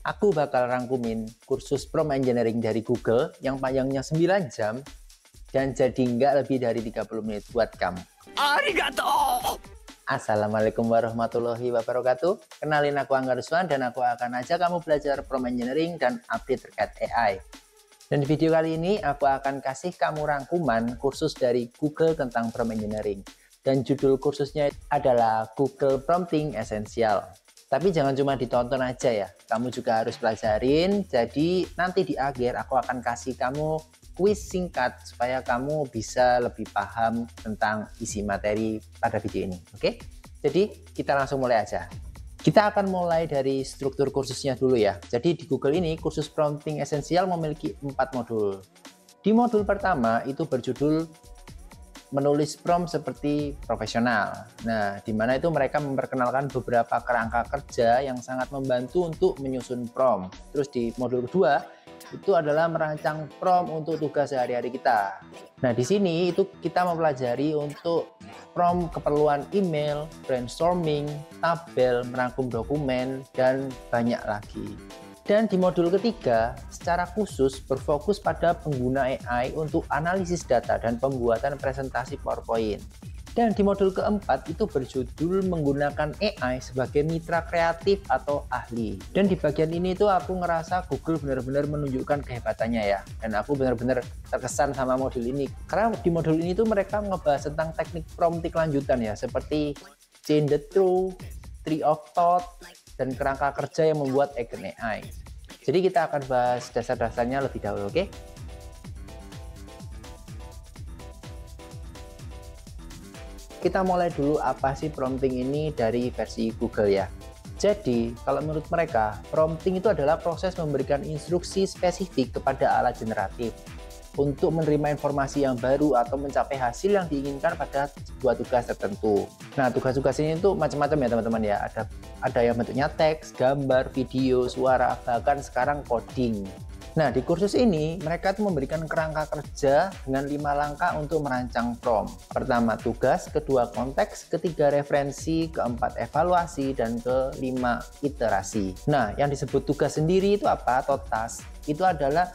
Aku bakal rangkumin kursus prompt engineering dari Google yang panjangnya 9 jam dan jadi nggak lebih dari 30 menit buat kamu. Arigato! Assalamualaikum warahmatullahi wabarakatuh. Kenalin, aku Angga Ruswan dan aku akan ajak kamu belajar prompt engineering dan update terkait AI. Dan di video kali ini aku akan kasih kamu rangkuman kursus dari Google tentang prompt engineering. Dan judul kursusnya adalah Google Prompting Essential. Tapi jangan cuma ditonton aja ya, kamu juga harus pelajarin. Jadi nanti di akhir aku akan kasih kamu kuis singkat supaya kamu bisa lebih paham tentang isi materi pada video ini. Oke? Jadi kita langsung mulai aja. Kita akan mulai dari struktur kursusnya dulu ya. Jadi di Google ini kursus Prompting Essential memiliki 4 modul. Di modul pertama itu berjudul menulis prompt seperti profesional. Nah, di mana itu mereka memperkenalkan beberapa kerangka kerja yang sangat membantu untuk menyusun prompt. Terus di modul kedua itu adalah merancang prompt untuk tugas sehari-hari kita. Nah, di sini itu kita mempelajari untuk prompt keperluan email, brainstorming, tabel, merangkum dokumen, dan banyak lagi. Dan di modul ketiga, secara khusus berfokus pada pengguna AI untuk analisis data dan pembuatan presentasi PowerPoint. Dan di modul keempat itu berjudul menggunakan AI sebagai mitra kreatif atau ahli. Dan di bagian ini tuh aku ngerasa Google benar-benar menunjukkan kehebatannya ya. Dan aku benar-benar terkesan sama modul ini. Karena di modul ini tuh mereka ngebahas tentang teknik prompting lanjutan ya. Seperti chain the truth, tree of thought, dan kerangka kerja yang membuat agent AI. Jadi kita akan bahas dasar-dasarnya lebih dahulu, oke? Kita mulai dulu apa sih prompting ini dari versi Google ya. Jadi, kalau menurut mereka, prompting itu adalah proses memberikan instruksi spesifik kepada alat generatif untuk menerima informasi yang baru atau mencapai hasil yang diinginkan pada sebuah tugas tertentu. Nah, tugas-tugas ini tuh macam-macam ya teman-teman ya. Ada yang bentuknya teks, gambar, video, suara, bahkan sekarang coding. Nah, di kursus ini mereka tuh memberikan kerangka kerja dengan 5 langkah untuk merancang prompt. Pertama tugas, kedua konteks, ketiga referensi, keempat evaluasi, dan kelima iterasi. Nah, yang disebut tugas sendiri itu apa atau task? Itu adalah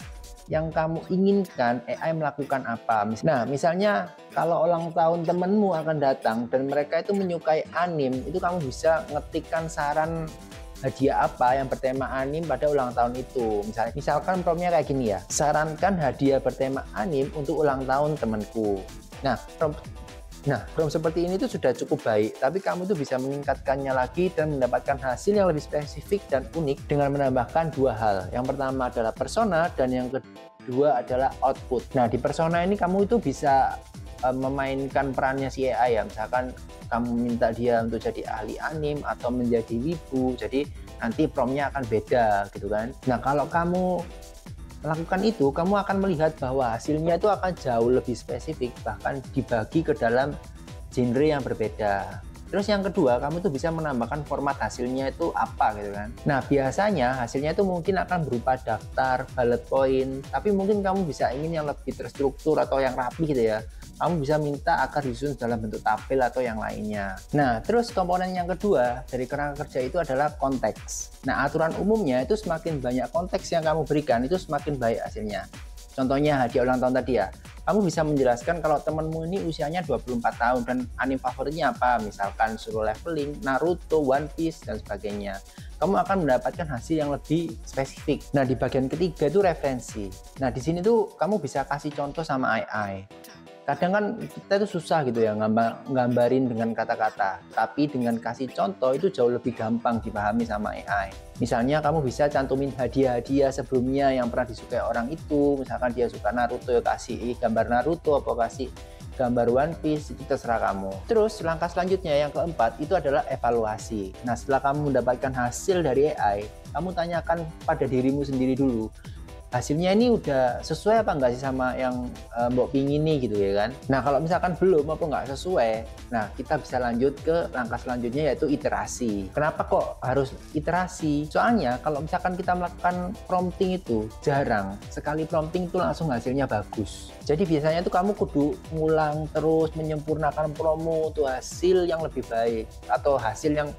yang kamu inginkan AI melakukan apa. Nah, misalnya kalau ulang tahun temenmu akan datang dan mereka itu menyukai anime, itu kamu bisa ngetikkan saran hadiah apa yang bertema anime pada ulang tahun itu. Misalkan promptnya kayak gini ya, sarankan hadiah bertema anime untuk ulang tahun temanku. Nah, prompt seperti ini tuh sudah cukup baik, tapi kamu tuh bisa meningkatkannya lagi dan mendapatkan hasil yang lebih spesifik dan unik dengan menambahkan 2 hal. Yang pertama adalah persona dan yang kedua adalah output. Nah, di persona ini kamu itu bisa memainkan perannya si AI ya. Misalkan kamu minta dia untuk jadi ahli anime atau menjadi wibu, jadi nanti promptnya akan beda gitu kan. Nah, kalau kamu melakukan itu, kamu akan melihat bahwa hasilnya itu akan jauh lebih spesifik, bahkan dibagi ke dalam genre yang berbeda. Terus yang kedua, kamu tuh bisa menambahkan format hasilnya itu apa gitu kan. Nah, biasanya hasilnya itu mungkin akan berupa daftar, bullet point, tapi mungkin kamu bisa ingin yang lebih terstruktur atau yang rapi gitu ya. Kamu bisa minta agar disusun dalam bentuk tabel atau yang lainnya. Nah, terus komponen yang kedua dari kerangka kerja itu adalah konteks. Nah, aturan umumnya itu semakin banyak konteks yang kamu berikan, itu semakin baik hasilnya. Contohnya hadiah ulang tahun tadi ya. Kamu bisa menjelaskan kalau temanmu ini usianya 24 tahun dan anime favoritnya apa, misalkan Solo Leveling, Naruto, One Piece, dan sebagainya. Kamu akan mendapatkan hasil yang lebih spesifik. Nah, di bagian ketiga itu referensi. Nah, di sini tuh kamu bisa kasih contoh sama AI. Kadang kan kita itu susah gitu ya nggambarin dengan kata-kata, tapi dengan kasih contoh itu jauh lebih gampang dipahami sama AI. Misalnya kamu bisa cantumin hadiah-hadiah sebelumnya yang pernah disukai orang itu. Misalkan dia suka Naruto, ya kasih gambar Naruto atau kasih gambar One Piece, itu terserah kamu. Terus langkah selanjutnya yang keempat itu adalah evaluasi. Nah, setelah kamu mendapatkan hasil dari AI, kamu tanyakan pada dirimu sendiri dulu, hasilnya ini udah sesuai apa enggak sih sama yang Mbok pingin nih gitu ya kan. Nah, kalau misalkan belum apa enggak sesuai, nah kita bisa lanjut ke langkah selanjutnya yaitu iterasi. Kenapa kok harus iterasi? Soalnya kalau misalkan kita melakukan prompting itu jarang sekali prompting itu langsung hasilnya bagus. Jadi biasanya itu kamu kudu ngulang terus menyempurnakan promo untuk hasil yang lebih baik atau hasil yang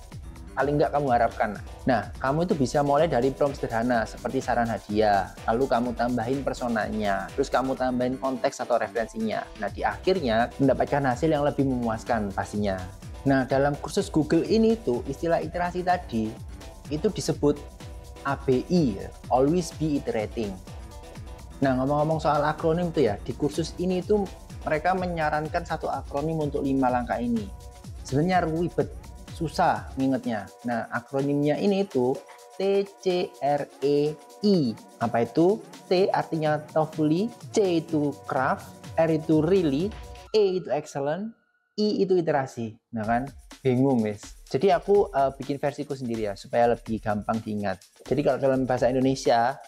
paling nggak kamu harapkan. Nah, kamu itu bisa mulai dari prompt sederhana seperti saran hadiah, lalu kamu tambahin personanya, terus kamu tambahin konteks atau referensinya. Nah, di akhirnya mendapatkan hasil yang lebih memuaskan pastinya. Nah, dalam kursus Google ini tuh istilah iterasi tadi itu disebut ABI, always be iterating. Nah, ngomong-ngomong soal akronim tuh ya, di kursus ini tuh mereka menyarankan satu akronim untuk 5 langkah ini. Sebenarnya ribet, susah ngingetnya. Nah, akronimnya ini itu TCREI. Apa itu? T artinya thoughtfully, C itu craft, R itu really, E itu excellent, I itu iterasi. Nah kan, bingung guys. Jadi aku bikin versiku sendiri ya, supaya lebih gampang diingat. Jadi kalau dalam bahasa Indonesia,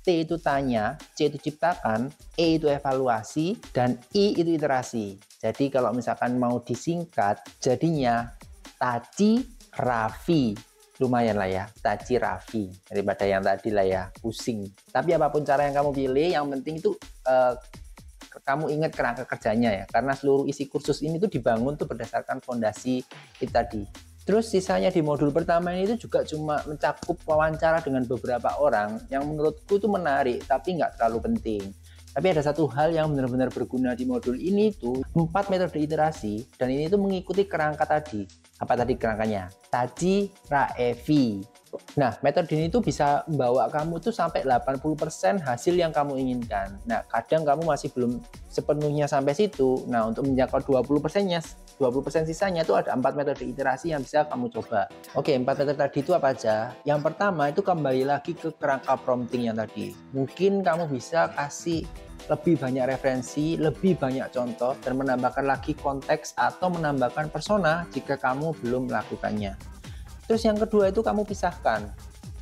T itu tanya, C itu ciptakan, E itu evaluasi, dan I itu iterasi. Jadi kalau misalkan mau disingkat, jadinya Taci Raffi. Lumayan lah ya, Taci Raffi. Daripada yang tadi lah ya, pusing. Tapi apapun cara yang kamu pilih, yang penting itu kamu ingat kerangka kerjanya ya. Karena seluruh isi kursus ini tuh dibangun tuh berdasarkan fondasi itu tadi. Terus sisanya di modul pertama ini itu juga cuma mencakup wawancara dengan beberapa orang yang menurutku itu menarik tapi nggak terlalu penting. Tapi ada satu hal yang benar-benar berguna di modul ini itu 4 metode iterasi dan ini itu mengikuti kerangka tadi. Apa tadi kerangkanya? Taci Raffi. Nah, metode ini tuh bisa membawa kamu tuh sampai 80% hasil yang kamu inginkan. Nah, kadang kamu masih belum sepenuhnya sampai situ. Nah, untuk menjangkau 20%-nya, 20% sisanya itu ada 4 metode iterasi yang bisa kamu coba. Oke, 4 metode tadi itu apa aja? Yang pertama itu kembali lagi ke kerangka prompting yang tadi. Mungkin kamu bisa kasih lebih banyak referensi, lebih banyak contoh, dan menambahkan lagi konteks atau menambahkan persona jika kamu belum melakukannya. Terus yang kedua itu kamu pisahkan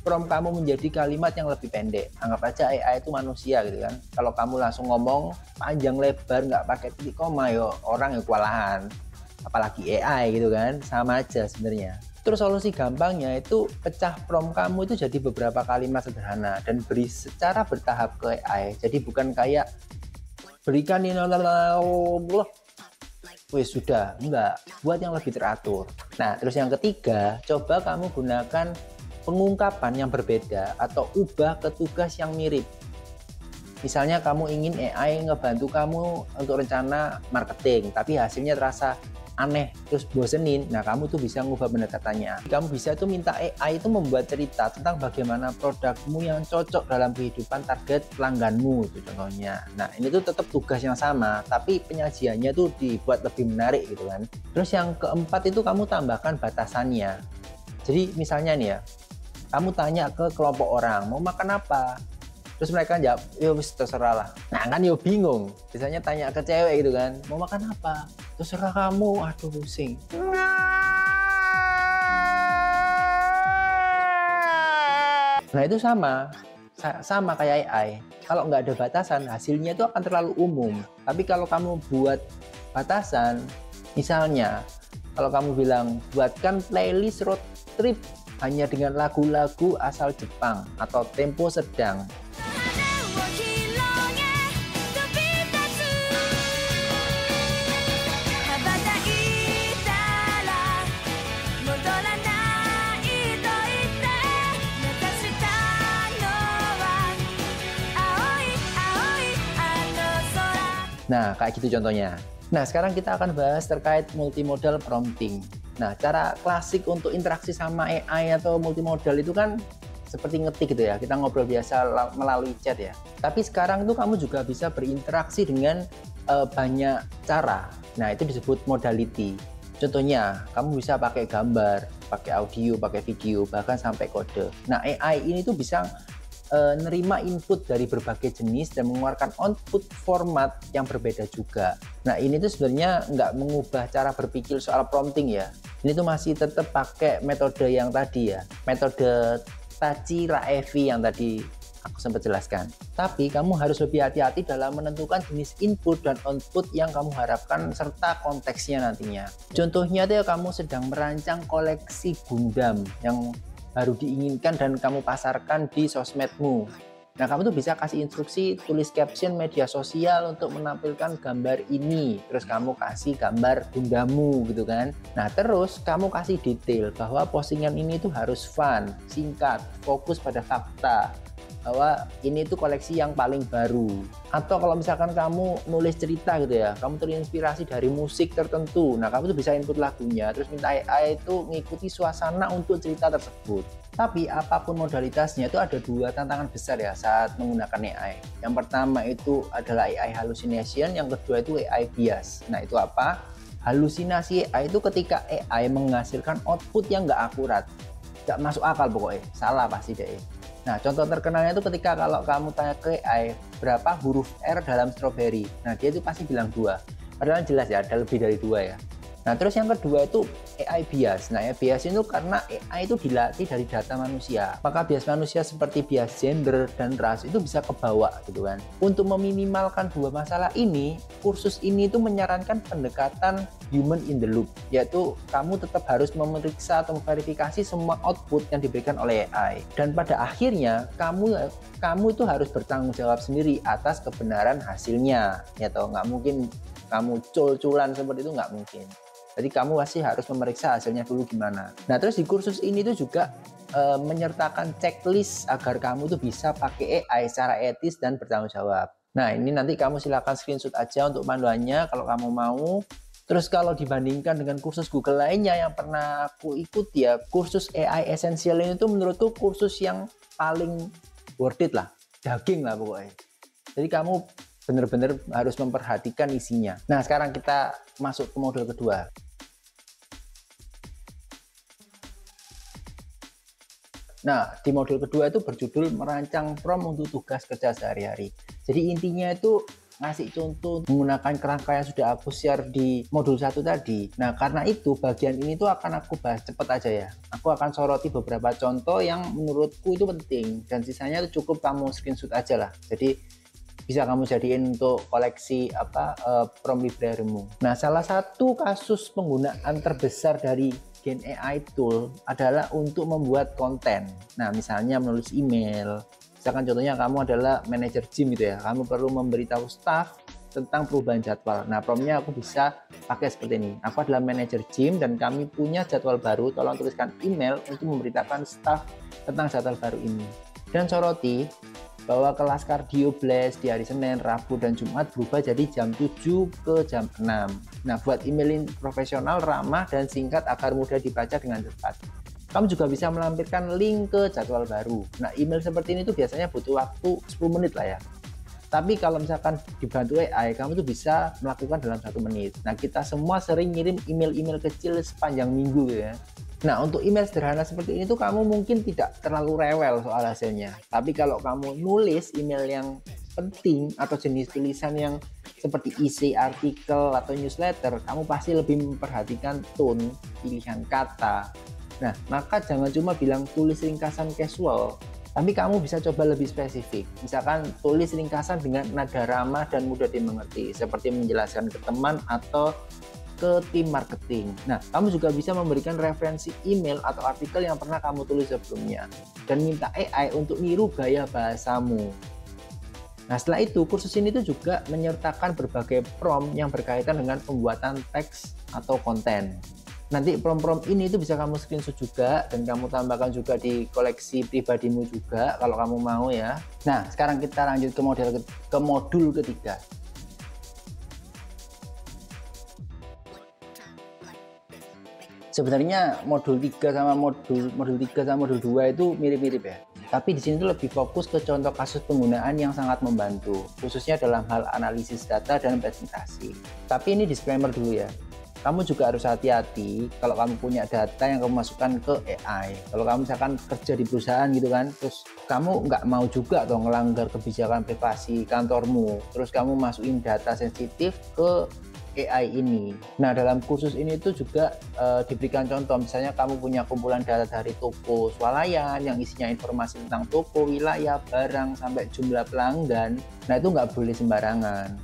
prompt kamu menjadi kalimat yang lebih pendek. Anggap aja AI itu manusia gitu kan. Kalau kamu langsung ngomong panjang lebar nggak pakai titik koma, yo orang yang kewalahan. Apalagi AI gitu kan, sama aja sebenarnya. Terus solusi gampangnya itu pecah prompt kamu itu jadi beberapa kalimat sederhana dan beri secara bertahap ke AI. Jadi bukan kayak berikan ini wis sudah, enggak, buat yang lebih teratur. Nah, terus yang ketiga, coba kamu gunakan pengungkapan yang berbeda atau ubah ke tugas yang mirip. Misalnya kamu ingin AI ngebantu kamu untuk rencana marketing, tapi hasilnya terasa aneh, terus bosenin. Nah, kamu tuh bisa ngubah pendekatannya. Kamu bisa tuh minta AI itu membuat cerita tentang bagaimana produkmu yang cocok dalam kehidupan target pelangganmu, itu contohnya. Nah, ini tuh tetap tugas yang sama, tapi penyajiannya tuh dibuat lebih menarik gitu kan. Terus yang keempat itu kamu tambahkan batasannya. Jadi misalnya nih ya, kamu tanya ke kelompok orang, mau makan apa? Terus mereka jawab, ya wis terserah lah. Nah kan yo bingung. Biasanya tanya ke cewek gitu kan, mau makan apa? Terserah kamu, aduh pusing. Nah itu sama kayak AI. Kalau nggak ada batasan, hasilnya itu akan terlalu umum. Tapi kalau kamu buat batasan, misalnya kalau kamu bilang, buatkan playlist road trip hanya dengan lagu-lagu asal Jepang atau tempo sedang. Nah, kayak gitu contohnya. Nah, sekarang kita akan bahas terkait multimodal prompting. Nah, cara klasik untuk interaksi sama AI atau multimodal itu kan seperti ngetik gitu ya. Kita ngobrol biasa melalui chat ya. Tapi sekarang tuh kamu juga bisa berinteraksi dengan banyak cara. Nah, itu disebut modality. Contohnya, kamu bisa pakai gambar, pakai audio, pakai video, bahkan sampai kode. Nah, AI ini tuh bisa nerima input dari berbagai jenis dan mengeluarkan output format yang berbeda juga. Nah ini tuh sebenarnya nggak mengubah cara berpikir soal prompting ya. Ini tuh masih tetap pakai metode yang tadi ya, metode Taci Raffi yang tadi aku sempat jelaskan. Tapi kamu harus lebih hati-hati dalam menentukan jenis input dan output yang kamu harapkan serta konteksnya nantinya. Contohnya tuh kamu sedang merancang koleksi Gundam yang baru diinginkan dan kamu pasarkan di sosmedmu. Nah, kamu tuh bisa kasih instruksi tulis caption media sosial untuk menampilkan gambar ini. Terus kamu kasih gambar bundamu gitu kan. Nah, terus kamu kasih detail bahwa postingan ini tuh harus fun, singkat, fokus pada fakta. Bahwa ini tuh koleksi yang paling baru. Atau kalau misalkan kamu nulis cerita gitu ya, kamu terinspirasi dari musik tertentu. Nah, kamu tuh bisa input lagunya, terus minta AI itu mengikuti suasana untuk cerita tersebut. Tapi apapun modalitasnya itu ada dua tantangan besar ya saat menggunakan AI. Yang pertama itu adalah AI hallucination, yang kedua itu AI bias. Nah, itu apa? Halusinasi AI itu ketika AI menghasilkan output yang nggak akurat, nggak masuk akal pokoknya, salah pasti deh. Nah, contoh terkenalnya itu ketika kalau kamu tanya ke AI berapa huruf R dalam strawberry. Nah, dia itu pasti bilang 2. Padahal jelas ya, ada lebih dari 2 ya. Nah, terus yang kedua itu AI bias. Nah, AI bias itu karena AI itu dilatih dari data manusia. Maka bias manusia seperti bias gender dan ras itu bisa kebawa gitu kan. Untuk meminimalkan dua masalah ini, kursus ini itu menyarankan pendekatan human in the loop, yaitu kamu tetap harus memeriksa atau memverifikasi semua output yang diberikan oleh AI. Dan pada akhirnya kamu itu harus bertanggung jawab sendiri atas kebenaran hasilnya. Ya toh, nggak mungkin kamu cul-culan seperti itu, nggak mungkin. Jadi kamu pasti harus memeriksa hasilnya dulu gimana. Nah, terus di kursus ini tuh juga menyertakan checklist agar kamu tuh bisa pakai AI secara etis dan bertanggung jawab. Nah, ini nanti kamu silakan screenshot aja untuk panduannya kalau kamu mau. Terus kalau dibandingkan dengan kursus Google lainnya yang pernah aku ikuti ya, kursus AI Essential ini tuh menurutku kursus yang paling worth it lah, daging lah pokoknya. Jadi kamu benar-benar harus memperhatikan isinya. Nah, sekarang kita masuk ke modul kedua. Nah, di modul kedua itu berjudul merancang prompt untuk tugas kerja sehari-hari. Jadi intinya itu ngasih contoh menggunakan kerangka yang sudah aku share di modul 1 tadi. Nah, karena itu bagian ini tuh akan aku bahas cepet aja ya. Aku akan soroti beberapa contoh yang menurutku itu penting dan sisanya itu cukup kamu screenshot aja lah. Jadi bisa kamu jadiin untuk koleksi prompt library-mu. Nah, salah satu kasus penggunaan terbesar dari Gen AI tool adalah untuk membuat konten. Nah, misalnya menulis email. Misalkan contohnya kamu adalah manajer gym gitu ya. Kamu perlu memberitahu staff tentang perubahan jadwal. Nah, promptnya aku bisa pakai seperti ini. Aku adalah manajer gym dan kami punya jadwal baru. Tolong tuliskan email untuk memberitakan staff tentang jadwal baru ini. Dan soroti bahwa kelas cardio blast di hari Senin, Rabu, dan Jumat berubah jadi jam 7 ke jam 6. Nah, buat email profesional, ramah, dan singkat agar mudah dibaca dengan cepat. Kamu juga bisa melampirkan link ke jadwal baru. Nah, email seperti ini tuh biasanya butuh waktu 10 menit lah ya. Tapi kalau misalkan dibantu AI, kamu tuh bisa melakukan dalam 1 menit. Nah, kita semua sering ngirim email-email kecil sepanjang minggu ya. Nah, untuk email sederhana seperti ini tuh kamu mungkin tidak terlalu rewel soal hasilnya. Tapi kalau kamu nulis email yang penting atau jenis tulisan yang seperti isi artikel atau newsletter, kamu pasti lebih memperhatikan tone, pilihan kata. Nah, maka jangan cuma bilang tulis ringkasan casual, tapi kamu bisa coba lebih spesifik. Misalkan tulis ringkasan dengan nada ramah dan mudah dimengerti, seperti menjelaskan ke teman atau ke tim marketing. Nah, kamu juga bisa memberikan referensi email atau artikel yang pernah kamu tulis sebelumnya dan minta AI untuk niru gaya bahasamu. Nah, setelah itu kursus ini tuh juga menyertakan berbagai prompt yang berkaitan dengan pembuatan teks atau konten. Nanti prompt-prompt ini itu bisa kamu screenshot juga dan kamu tambahkan juga di koleksi pribadimu juga kalau kamu mau ya. Nah, sekarang kita lanjut ke modul ketiga. Sebenarnya modul 3 sama modul 2 itu mirip-mirip ya. Tapi di sini tuh lebih fokus ke contoh kasus penggunaan yang sangat membantu, khususnya dalam hal analisis data dan presentasi. Tapi ini disclaimer dulu ya. Kamu juga harus hati-hati kalau kamu punya data yang kamu masukkan ke AI. Kalau kamu misalkan kerja di perusahaan gitu kan, terus kamu nggak mau juga dong ngelanggar kebijakan privasi kantormu, terus kamu masukin data sensitif ke AI ini. Nah, dalam kursus ini tuh juga diberikan contoh, misalnya kamu punya kumpulan data dari toko swalayan yang isinya informasi tentang toko, wilayah, barang, sampai jumlah pelanggan. Nah, itu nggak boleh sembarangan.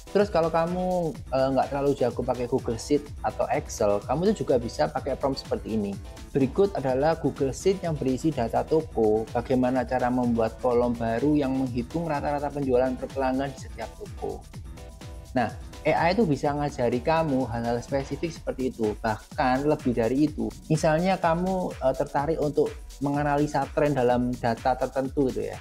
Terus kalau kamu nggak terlalu jago pakai Google Sheet atau Excel, kamu tuh juga bisa pakai prompt seperti ini. Berikut adalah Google Sheet yang berisi data toko, bagaimana cara membuat kolom baru yang menghitung rata-rata penjualan per pelanggan di setiap toko. Nah, AI itu bisa ngajari kamu hal-hal spesifik seperti itu, bahkan lebih dari itu. Misalnya kamu tertarik untuk menganalisa tren dalam data tertentu gitu ya.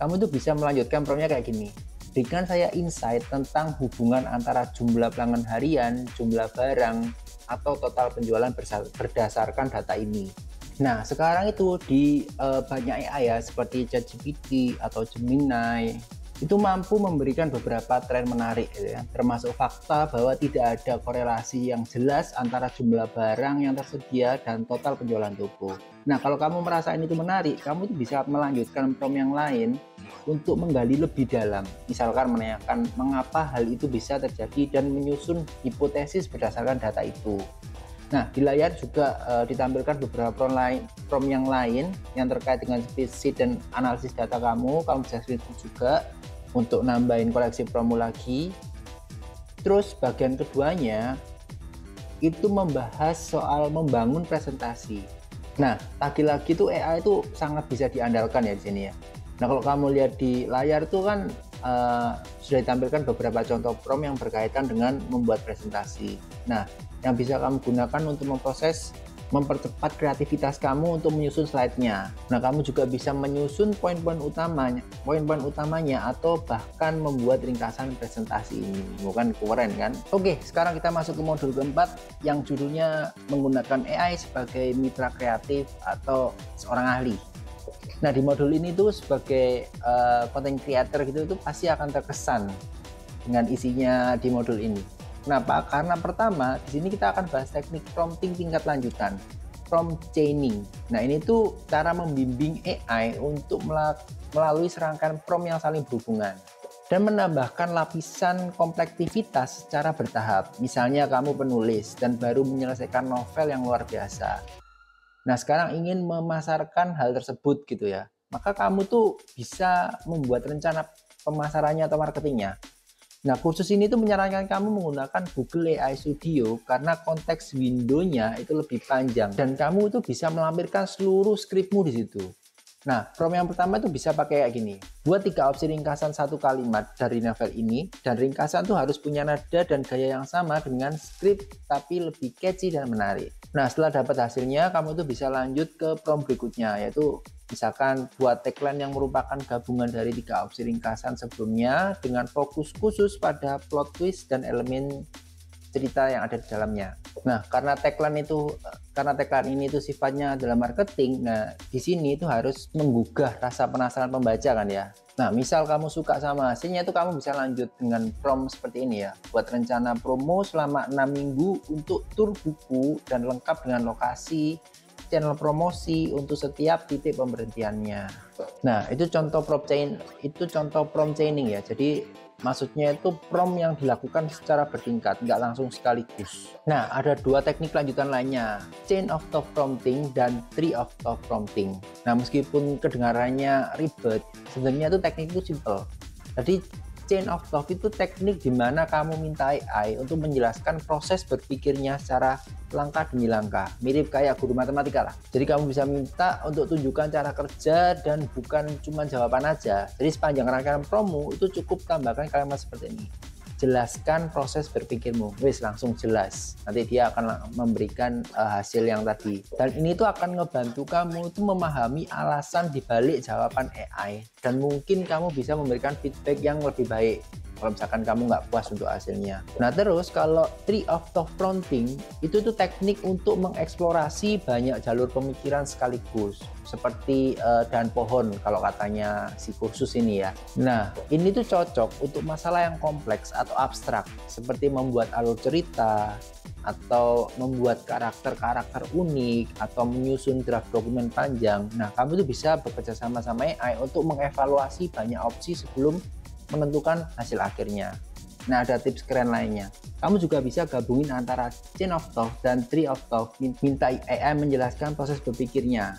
Kamu tuh bisa melanjutkan promptnya kayak gini. Berikan saya insight tentang hubungan antara jumlah pelanggan harian, jumlah barang, atau total penjualan berdasarkan data ini. Nah, sekarang itu di banyak AI ya, seperti ChatGPT atau Gemini, itu mampu memberikan beberapa tren menarik gitu ya, termasuk fakta bahwa tidak ada korelasi yang jelas antara jumlah barang yang tersedia dan total penjualan toko. Nah, kalau kamu merasa ini tuh menarik, kamu tuh bisa melanjutkan prompt yang lain untuk menggali lebih dalam. Misalkan menanyakan mengapa hal itu bisa terjadi dan menyusun hipotesis berdasarkan data itu. Nah, di layar juga ditampilkan beberapa prompt yang lain yang terkait dengan spreadsheet dan analisis data kamu. Kamu bisa screenshot juga untuk nambahin koleksi promo lagi. Terus bagian keduanya itu membahas soal membangun presentasi. Nah, lagi-lagi tuh AI itu sangat bisa diandalkan ya di sini ya. Nah, kalau kamu lihat di layar tuh kan sudah ditampilkan beberapa contoh prompt yang berkaitan dengan membuat presentasi. Nah, yang bisa kamu gunakan untuk mempercepat kreativitas kamu untuk menyusun slide-nya. Nah, kamu juga bisa menyusun poin-poin utamanya atau bahkan membuat ringkasan presentasi ini. Bukan keren kan? Oke, sekarang kita masuk ke modul keempat yang judulnya menggunakan AI sebagai mitra kreatif atau seorang ahli. Nah, di modul ini tuh sebagai content creator gitu itu pasti akan terkesan dengan isinya di modul ini. Kenapa? Karena pertama, di sini kita akan bahas teknik prompting tingkat lanjutan, prompt chaining. Nah, ini tuh cara membimbing AI untuk melalui serangkaian prompt yang saling berhubungan dan menambahkan lapisan komplektivitas secara bertahap. Misalnya kamu penulis dan baru menyelesaikan novel yang luar biasa. Nah, sekarang ingin memasarkan hal tersebut gitu ya. Maka kamu tuh bisa membuat rencana pemasarannya atau marketingnya. Nah, kursus ini tuh menyarankan kamu menggunakan Google AI Studio karena konteks window-nya itu lebih panjang dan kamu tuh bisa melampirkan seluruh skripmu di situ. Nah, prompt yang pertama itu bisa pakai kayak gini. Buat 3 opsi ringkasan satu kalimat dari novel ini, dan ringkasan tuh harus punya nada dan gaya yang sama dengan skrip tapi lebih catchy dan menarik. Nah, setelah dapat hasilnya, kamu tuh bisa lanjut ke prompt berikutnya, yaitu misalkan buat tagline yang merupakan gabungan dari 3 opsi ringkasan sebelumnya dengan fokus khusus pada plot twist dan elemen cerita yang ada di dalamnya. Nah, karena tagline ini itu sifatnya adalah marketing, nah di sini itu harus menggugah rasa penasaran pembaca kan ya. Nah, misal kamu suka sama hasilnya itu kamu bisa lanjut dengan prompt seperti ini ya. Buat rencana promo selama 6 minggu untuk tur buku dan lengkap dengan lokasi, channel promosi untuk setiap titik pemberhentiannya. Nah, itu contoh prompt chaining ya. Jadi maksudnya itu prompt yang dilakukan secara bertingkat, nggak langsung sekaligus. Nah, ada 2 teknik lanjutan lainnya, chain of thought prompting dan tree of thought prompting. Nah, meskipun kedengarannya ribet, sebenarnya itu teknik itu simple. Jadi chain of thought itu teknik di mana kamu minta AI untuk menjelaskan proses berpikirnya secara langkah demi langkah, mirip kayak guru matematika lah. Jadi kamu bisa minta untuk tunjukkan cara kerja dan bukan cuma jawaban aja. Jadi sepanjang rangkaian promo itu cukup tambahkan kalimat seperti ini. Jelaskan proses berpikirmu, wis langsung jelas. Nanti dia akan memberikan hasil yang tadi. Dan ini tuh akan ngebantu kamu tuh memahami alasan dibalik jawaban AI. Dan mungkin kamu bisa memberikan feedback yang lebih baik kalau misalkan kamu nggak puas untuk hasilnya. Nah, terus kalau tree of thought prompting itu tuh teknik untuk mengeksplorasi banyak jalur pemikiran sekaligus, seperti dahan pohon kalau katanya si kursus ini ya. Nah, ini tuh cocok untuk masalah yang kompleks atau abstrak, seperti membuat alur cerita atau membuat karakter-karakter unik atau menyusun draft dokumen panjang. Nah, kamu tuh bisa bekerja sama AI untuk mengevaluasi banyak opsi sebelum menentukan hasil akhirnya. Nah, ada tips keren lainnya. Kamu juga bisa gabungin antara chain of thought dan tree of thought, minta AI menjelaskan proses berpikirnya.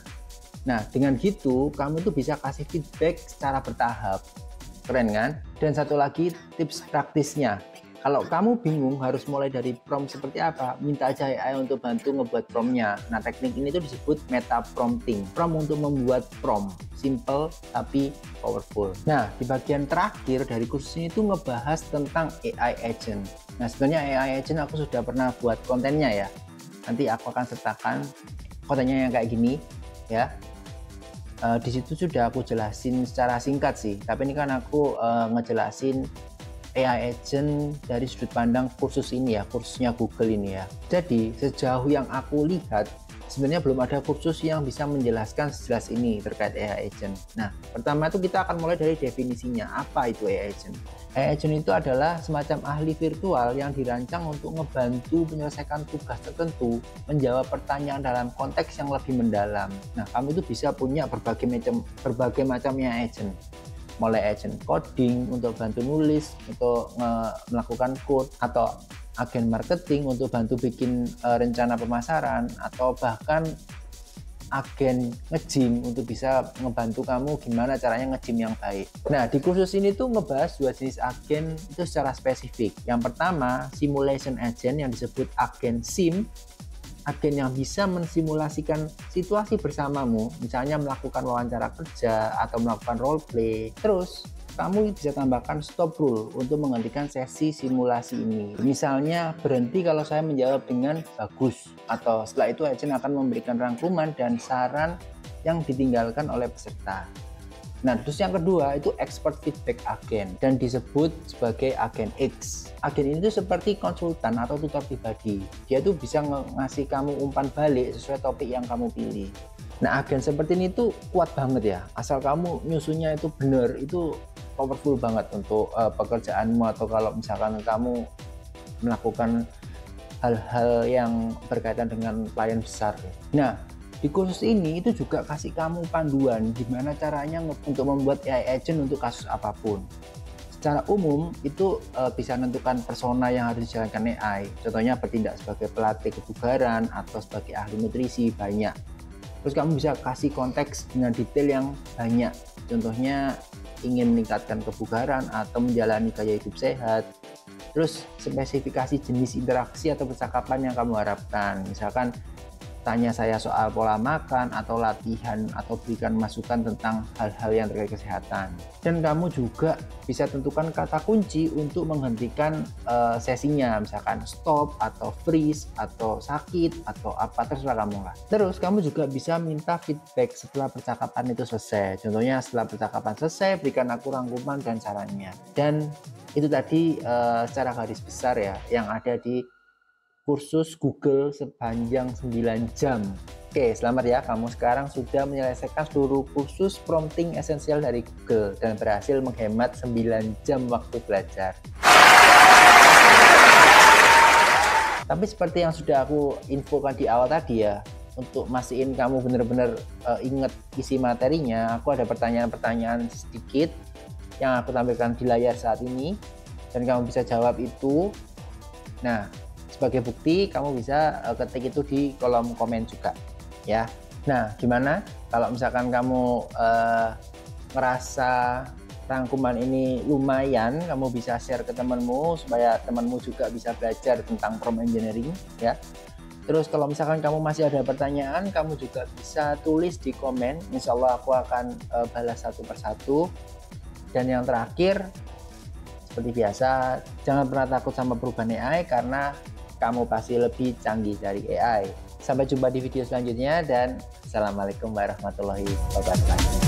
Nah, dengan gitu kamu tuh bisa kasih feedback secara bertahap. Keren kan? Dan satu lagi tips praktisnya. Kalau kamu bingung harus mulai dari prompt seperti apa, minta aja AI untuk bantu ngebuat promptnya. Nah, teknik ini tuh disebut meta prompting. Prompt untuk membuat prompt, simple tapi powerful. Nah, di bagian terakhir dari kursus ini tuh ngebahas tentang AI agent. Nah, sebenarnya AI agent aku sudah pernah buat kontennya ya. Nanti aku akan sertakan kontennya yang kayak gini ya. Di situ sudah aku jelasin secara singkat sih, tapi ini kan aku ngejelasin AI agent dari sudut pandang kursus ini ya, kursusnya Google ini ya. Jadi sejauh yang aku lihat sebenarnya belum ada kursus yang bisa menjelaskan sejelas ini terkait AI agent. Nah, pertama itu kita akan mulai dari definisinya. Apa itu AI agent? AI agent itu adalah semacam ahli virtual yang dirancang untuk ngebantu menyelesaikan tugas tertentu, menjawab pertanyaan dalam konteks yang lebih mendalam. Nah, kamu itu bisa punya berbagai macam AI agent. Mulai agent coding untuk bantu nulis, untuk melakukan code, atau agen marketing untuk bantu bikin rencana pemasaran, atau bahkan agen nge-gym untuk bisa ngebantu kamu gimana caranya nge-gym yang baik. Nah, di kursus ini tuh ngebahas dua jenis agen itu secara spesifik. Yang pertama, simulation agent yang disebut agen SIM, agen yang bisa mensimulasikan situasi bersamamu, misalnya melakukan wawancara kerja atau melakukan role play. Terus kamu bisa tambahkan stop rule untuk menghentikan sesi simulasi ini. Misalnya berhenti kalau saya menjawab dengan bagus, atau setelah itu agent akan memberikan rangkuman dan saran yang ditinggalkan oleh peserta. Nah, terus yang kedua itu expert feedback agen dan disebut sebagai agen X. Agen ini tuh seperti konsultan atau tutor pribadi. Dia tuh bisa ngasih kamu umpan balik sesuai topik yang kamu pilih. Nah, agen seperti ini tuh kuat banget ya. Asal kamu nyusunnya itu benar, itu powerful banget untuk pekerjaanmu, atau kalau misalkan kamu melakukan hal-hal yang berkaitan dengan klien besar. Nah, di kursus ini itu juga kasih kamu panduan gimana caranya untuk membuat AI agent untuk kasus apapun. Secara umum itu bisa menentukan persona yang harus dijalankan AI. Contohnya bertindak sebagai pelatih kebugaran atau sebagai ahli nutrisi, banyak. Terus kamu bisa kasih konteks dengan detail yang banyak. Contohnya ingin meningkatkan kebugaran atau menjalani gaya hidup sehat. Terus spesifikasi jenis interaksi atau percakapan yang kamu harapkan. Misalkan tanya saya soal pola makan atau latihan, atau berikan masukan tentang hal-hal yang terkait kesehatan. Dan kamu juga bisa tentukan kata kunci untuk menghentikan sesinya, misalkan stop atau freeze atau sakit atau apa, terserah kamu lah. Terus kamu juga bisa minta feedback setelah percakapan itu selesai. Contohnya setelah percakapan selesai berikan aku rangkuman dan sarannya. Dan itu tadi secara garis besar ya yang ada di kursus Google sepanjang 9 jam. Oke, selamat ya, kamu sekarang sudah menyelesaikan seluruh kursus prompting esensial dari Google dan berhasil menghemat 9 jam waktu belajar. Tapi seperti yang sudah aku infokan di awal tadi ya, untuk mastiin kamu benar-benar ingat isi materinya, aku ada pertanyaan-pertanyaan sedikit yang aku tampilkan di layar saat ini dan kamu bisa jawab itu. Nah, sebagai bukti kamu bisa ketik itu di kolom komen juga ya. Nah, gimana kalau misalkan kamu ngerasa rangkuman ini lumayan, kamu bisa share ke temanmu supaya temanmu juga bisa belajar tentang prompt engineering ya. Terus kalau misalkan kamu masih ada pertanyaan, kamu juga bisa tulis di komen, insya Allah aku akan balas satu persatu. Dan yang terakhir, seperti biasa, jangan pernah takut sama perubahan AI karena kamu pasti lebih canggih dari AI. Sampai jumpa di video selanjutnya dan Assalamualaikum warahmatullahi wabarakatuh.